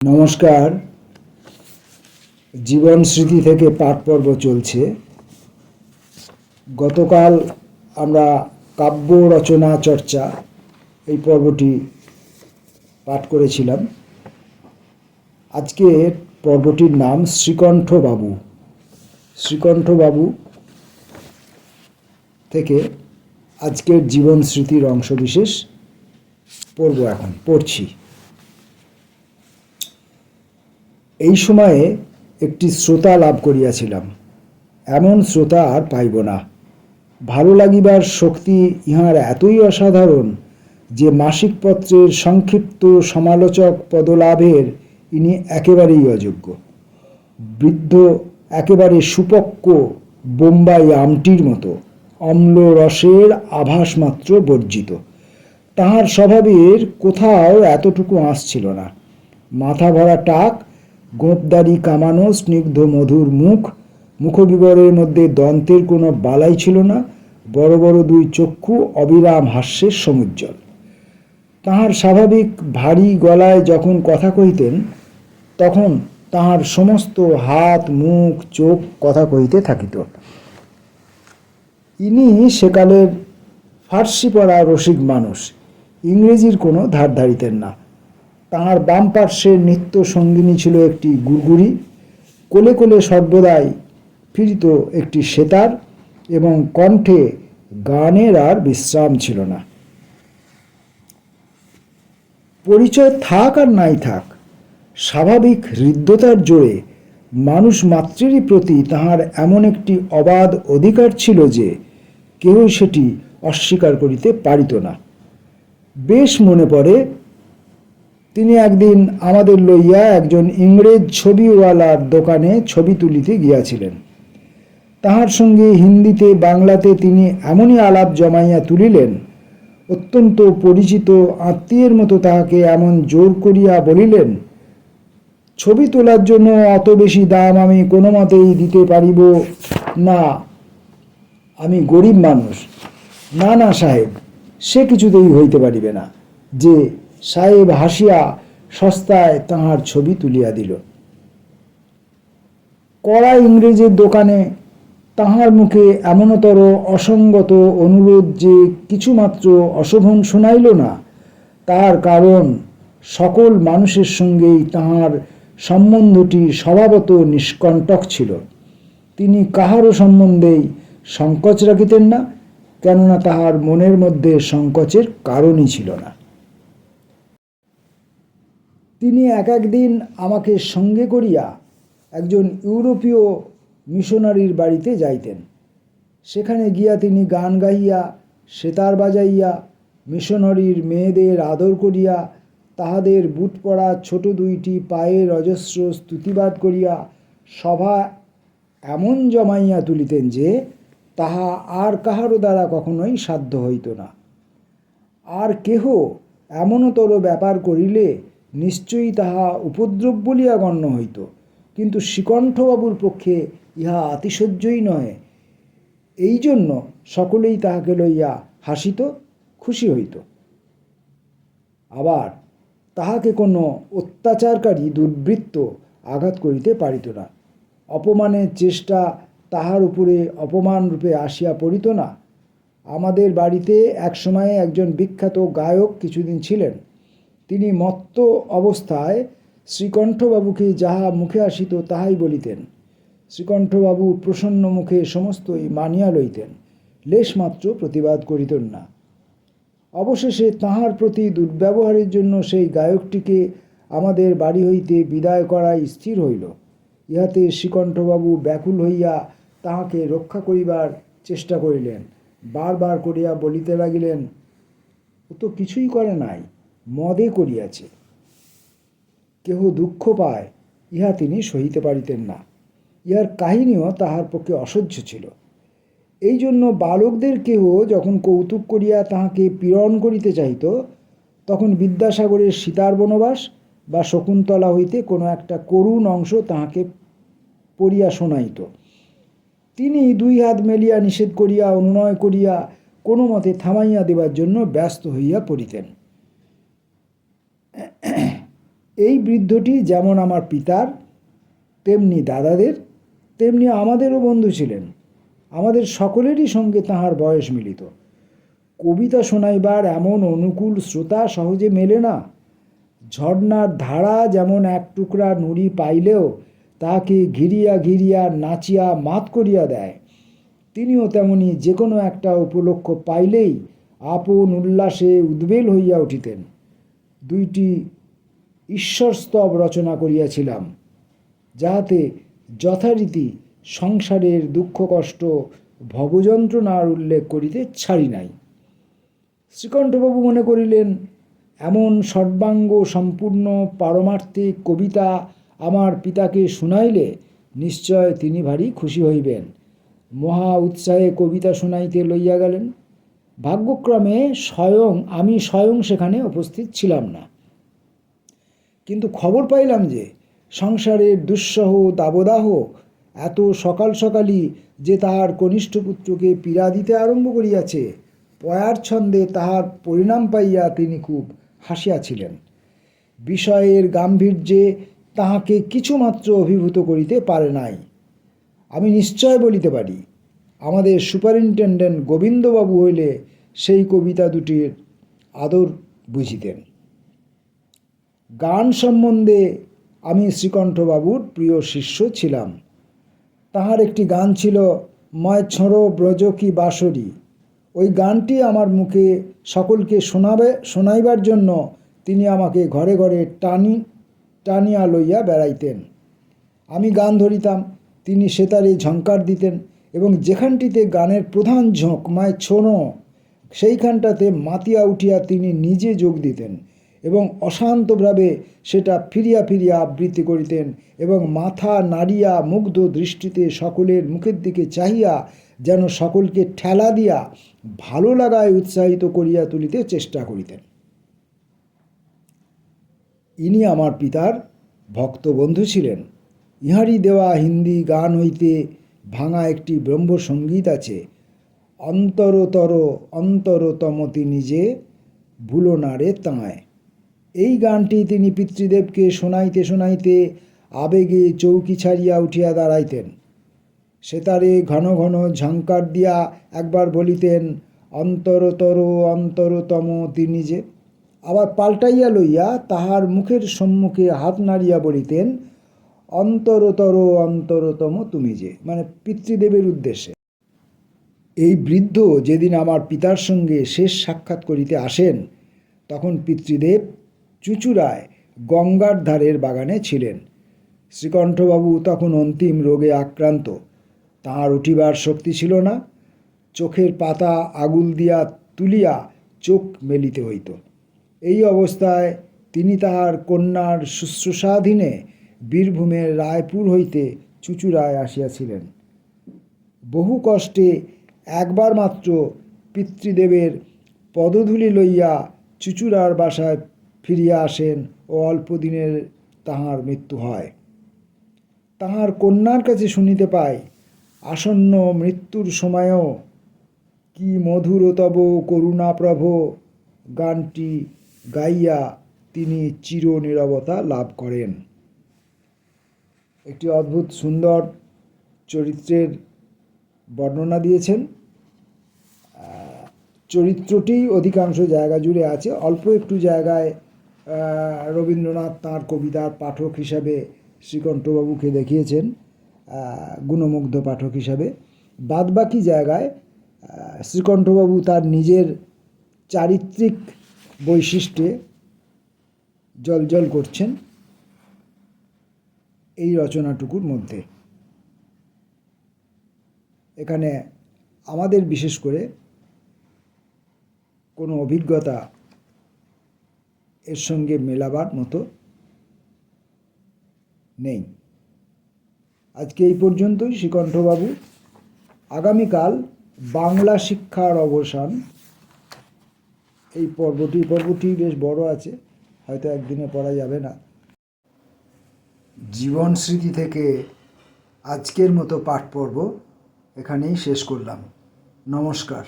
নমস্কার। জীবন স্মৃতি থেকে পাঠ পর্ব চলছে। গতকাল আমরা কাব্য রচনা চর্চা এই পর্বটি পাঠ করেছিলাম। আজকের পর্বটির নাম শ্রীকণ্ঠবাবু। শ্রীকণ্ঠবাবু থেকে আজকের জীবন স্মৃতির অংশবিশেষ পড়ছি। এই সময়ে একটি শ্রোতা লাভ করিয়াছিলাম, এমন শ্রোতা আর পাইব না। ভালো লাগিবার শক্তি ইহার এতই অসাধারণ যে মাসিক পত্রের সংক্ষিপ্ত সমালোচক পদলাভের ইনি একেবারেই অযোগ্য। বৃদ্ধ একেবারে সুপক্ক বোম্বাই আমটির মতো, অম্ল রসের আভাস মাত্র বর্জিত। তাহার স্বভাবের কোথাও এতটুকু আঁচ ছিল না। মাথা ভরা টাক, গোঁপদাড়ি কামানো, স্নিগ্ধ মধুর মুখ, মুখবিবরের মধ্যে দন্তের কোনো বালাই ছিল না। বড় বড় দুই চক্ষু অবিরাম হাস্যের সমুজ্জ্বল। তাহার স্বাভাবিক ভারী গলায় যখন কথা কহিতেন, তখন তাহার সমস্ত হাত মুখ চোখ কথা কহিতে থাকিত। ইনি সেকালের ফার্সি পড়া রসিক মানুষ, ইংরেজির কোনো ধার ধারিতেন না। তাহার বাম পার্শ্বের নিত্য সঙ্গিনী ছিল একটি গুড়গুড়ি, কোলে কোলে সর্বদাই ফিরিত একটি সেতার, এবং কণ্ঠে গানের আর বিশ্রাম ছিল না। পরিচয় থাক আর নাই থাক, স্বাভাবিক হৃদ্যতার জোরে মানুষ মাত্রেরই প্রতি তাহার এমন একটি অবাধ অধিকার ছিল যে কেহ সেটি অস্বীকার করিতে পারিত না। বেশ মনে পড়ে, তিনি একদিন আমাদের লইয়া একজন ইংরেজ ছবিওয়ালার দোকানে ছবি তুলিতে গিয়াছিলেন। তাহার সঙ্গে হিন্দিতে বাংলাতে তিনি এমনই আলাপ জমাইয়া তুলিলেন, অত্যন্ত পরিচিত আত্মীয়ের মতো তাহাকে এমন জোর করিয়া বলিলেন, ছবি তোলার জন্য অত বেশি দাম আমি কোনো মতেই দিতে পারিব না, আমি গরিব মানুষ। না না সাহেব, সে কিছুতেই হইতে পারিবে না। যে সাহেব হাসিয়া সস্তায় তাহার ছবি তুলিয়া দিল। কড়া ইংরেজের দোকানে তাহার মুখে এমনতর অসঙ্গত অনুরোধ যে কিছুমাত্র অশোভন শোনাইল না। তার কারণ সকল মানুষের সঙ্গেই তাহার সম্বন্ধটি স্বভাবত নিষ্কণ্টক ছিল। তিনি কাহারও সম্বন্ধেই সংকোচ রাখিতেন না, কেননা তাহার মনের মধ্যে সংকোচের কারণই ছিল না। তিনি একদিন আমাকে সঙ্গে করিয়া একজন ইউরোপীয় মিশনারির বাড়িতে যাইতেন। সেখানে গিয়া তিনি গান গাইয়া, সেতার বাজাইয়া, মিশনারির মেয়েদের আদর করিয়া, তাহাদের বুট পড়া ছোট দুইটি পায়ের অজস্র স্তুতিবাদ করিয়া সভা এমন জমাইয়া তুলিতেন যে তাহা আর কাহারও দ্বারা কখনোই সাধ্য হইত না। আর কেহ এমনতর ব্যাপার করিলে নিশ্চয়ই তাহা উপদ্রব বলিয়া গণ্য হইত, কিন্তু শ্রীকণ্ঠবাবুর পক্ষে ইহা আতিশয্যই নয়। এই জন্য সকলেই তাহাকে লইয়া হাসিত, খুশি হইত। আবার তাহাকে কোনো অত্যাচারকারী দুর্বৃত্ত আঘাত করিতে পারিত না। অপমানের চেষ্টা তাহার উপরে অপমান রূপে আসিয়া পড়িত না। আমাদের বাড়িতে একসময়ে একজন বিখ্যাত গায়ক কিছুদিন ছিলেন। তিনি মত্ত অবস্থায় শ্রীকণ্ঠবাবুকে যাহা মুখে আসিত তাহাই বলিতেন। শ্রীকণ্ঠবাবু প্রসন্ন মুখে সমস্তই মানিয়া লইতেন, লেশমাত্র প্রতিবাদ করিতেন না। অবশেষে তাহার প্রতি দুর্ব্যবহারের জন্য সেই গায়কটিকে আমাদের বাড়ি হইতে বিদায় করাই স্থির হইল। ইহাতে শ্রীকণ্ঠবাবু ব্যাকুল হইয়া তাহাকে রক্ষা করিবার চেষ্টা করিলেন। বারবার করিয়া বলিতে লাগিলেন, ও তো কিছুই করে নাই, মদে করিয়াছে। কেহ দুঃখ পায়, ইহা তিনি সহিতে পারিতেন না। ইহার কাহিনীও তাহার পক্ষে অসহ্য ছিল। এই জন্য বালকদের কেহ যখন কৌতুক করিয়া তাহাকে পীড়ন করিতে চাহিত, তখন বিদ্যাসাগরের সীতার বনবাস বা শকুন্তলা হইতে কোনো একটা করুণ অংশ তাহাকে পড়িয়া শোনাইত। তিনি দুই হাত মেলিয়া নিষেধ করিয়া অনুনয় করিয়া কোনো মতে থামাইয়া দেবার জন্য ব্যস্ত হইয়া পড়িতেন। এই বৃদ্ধটি যেমন আমার পিতার, তেমনি দাদাদের, তেমনি আমাদেরও বন্ধু ছিলেন। আমাদের সকলেরই সঙ্গে তাহার বয়স মিলিত। কবিতা শোনাইবার এমন অনুকূল শ্রোতা সহজে মেলে না। ঝর্ণার ধারা যেমন এক টুকরা নুড়ি পাইলেও তাহাকে ঘিরিয়া ঘিরিয়া নাচিয়া মাত করিয়া দেয়, তিনিও তেমনি যে কোনো একটা উপলক্ষ পাইলেই আপন উল্লাসে উদ্বেল হইয়া উঠিতেন। দুইটি ঈশ্বরস্তব রচনা করিয়াছিলাম, যাহাতে যথারীতি সংসারের দুঃখ কষ্ট ভবযন্ত্রণার উল্লেখ করিতে ছাড়ি নাই। শ্রীকণ্ঠবাবু মনে করিলেন, এমন সর্বাঙ্গ সম্পূর্ণ পারমার্থিক কবিতা আমার পিতাকে শুনাইলে নিশ্চয় তিনি ভারী খুশি হইবেন। মহা উৎসাহে কবিতা শুনাইতে লইয়া গেলেন। ভাগ্যক্রমে আমি স্বয়ং সেখানে উপস্থিত ছিলাম না, কিন্তু খবর পাইলাম যে সংসারের দুঃসহ দাবদাহ এত সকাল সকালই যে তাহার কনিষ্ঠ পুত্রকে পীড়া দিতে আরম্ভ করিয়াছে, পয়ার ছন্দে তাহার পরিণাম পাইয়া তিনি খুব হাসিয়াছিলেন। বিষয়ের গাম্ভীর্যে তাহাকে কিছুমাত্র অভিভূত করিতে পারে নাই। আমি নিশ্চয় বলিতে পারি, আমাদের সুপারিনটেন্ডেন্ট গোবিন্দবাবু হইলে সেই কবিতা দুটির আদর বুঝিতেন। গান সম্বন্ধে আমি শ্রীকণ্ঠবাবুর প্রিয় শিষ্য ছিলাম। তাহার একটি গান ছিল, ময় ছোঁড়ো ব্রজ কি বাঁশরি। ওই গানটি আমার মুখে সকলকে শোনাইবার জন্য তিনি আমাকে ঘরে ঘরে টানিয়া লইয়া বেড়াইতেন। আমি গান ধরিতাম, তিনি সেতারে ঝঙ্কার দিতেন এবং যেখানটিতে গানের প্রধান ঝোঁক মায় ছোঁড়ো, সেইখানটাতে মাতিয়া উঠিয়া তিনি নিজে যোগ দিতেন এবং অশান্তভাবে সেটা ফিরিয়া ফিরিয়া আবৃত্তি করিতেন এবং মাথা নাড়িয়া মুগ্ধ দৃষ্টিতে সকলের মুখের দিকে চাহিয়া যেন সকলকে ঠেলা দিয়া ভালো লাগায় উৎসাহিত করিয়া তুলিতে চেষ্টা করিতেন। ইনি আমার পিতার ভক্ত বন্ধু ছিলেন। ইহারই দেওয়া হিন্দি গান হইতে ভাঙা একটি ব্রহ্মসঙ্গীত আছে, অন্তরতর অন্তরতম তিনি যে ভুলো না রে তাঁয়। এই গানটি তিনি পিতৃদেবকে শোনাইতে শোনাইতে আবেগে চৌকি ছাড়িয়া উঠিয়া দাঁড়াইতেন। সেতারে ঘন ঘন ঝঙ্কার দিয়া একবার বলিতেন, অন্তরতর অন্তরতম তিনি যে। আবার পাল্টাইয়া লইয়া তাহার মুখের সম্মুখে হাত নাড়িয়া বলিতেন, অন্তরতর অন্তরতম তুমি যে, মানে পিতৃদেবের উদ্দেশ্যে। এই বৃদ্ধ যেদিন আমার পিতার সঙ্গে শেষ সাক্ষাৎ করিতে আসেন, তখন পিতৃদেব চুঁচুড়ায় গঙ্গার ধারের বাগানে ছিলেন। শ্রীকণ্ঠবাবু তখন অন্তিম রোগে আক্রান্ত, তাঁর উঠিবার শক্তি ছিল না। চোখের পাতা আগুল দিয়া তুলিয়া চোখ মেলিতে হইত। এই অবস্থায় তিনি তাহার কন্যার শুশ্রূষাধীনে বীরভূমের রায়পুর হইতে চুঁচুড়ায় আসিয়াছিলেন। বহু কষ্টে একবার মাত্র পিতৃদেবের পদধূলি লইয়া চুঁচুড়ার বাসায় ফিরিয়া আসেন ও অল্প দিনের তাহার মৃত্যু হয়। তাহার কন্যার কাছে শুনিতে পাই, আসন্ন মৃত্যুর সময়ও কি মধুর তব করুণা প্রভ গানটি গাইয়া তিনি চিরনীরবতা লাভ করেন। একটি অদ্ভুত সুন্দর চরিত্রের বর্ণনা দিয়েছেন। চরিত্রটি অধিকাংশ জায়গা জুড়ে আছে, অল্প একটু জায়গায় রবীন্দ্রনাথ তাঁর কবিতার পাঠক হিসাবে শ্রীকণ্ঠবাবুকে দেখিয়েছেন, গুণমুগ্ধ পাঠক হিসাবে। বাদবাকি জায়গায় শ্রীকণ্ঠবাবু তার নিজের চারিত্রিক বৈশিষ্ট্যে জ্বলজ্বল করছেন এই রচনাটুকুর মধ্যে। এখানে আমাদের বিশেষ করে কোনো অভিজ্ঞতা এর সঙ্গে মেলাবার মতো নেই। আজকে এই পর্যন্তই শ্রীকণ্ঠবাবু। আগামীকাল বাংলা শিক্ষার অবসান, এই পর্বটি বেশ বড় আছে, হয়তো একদিনে পড়া যাবে না। জীবন স্মৃতি থেকে আজকের মতো পাঠ পর্ব এখানেই শেষ করলাম। নমস্কার।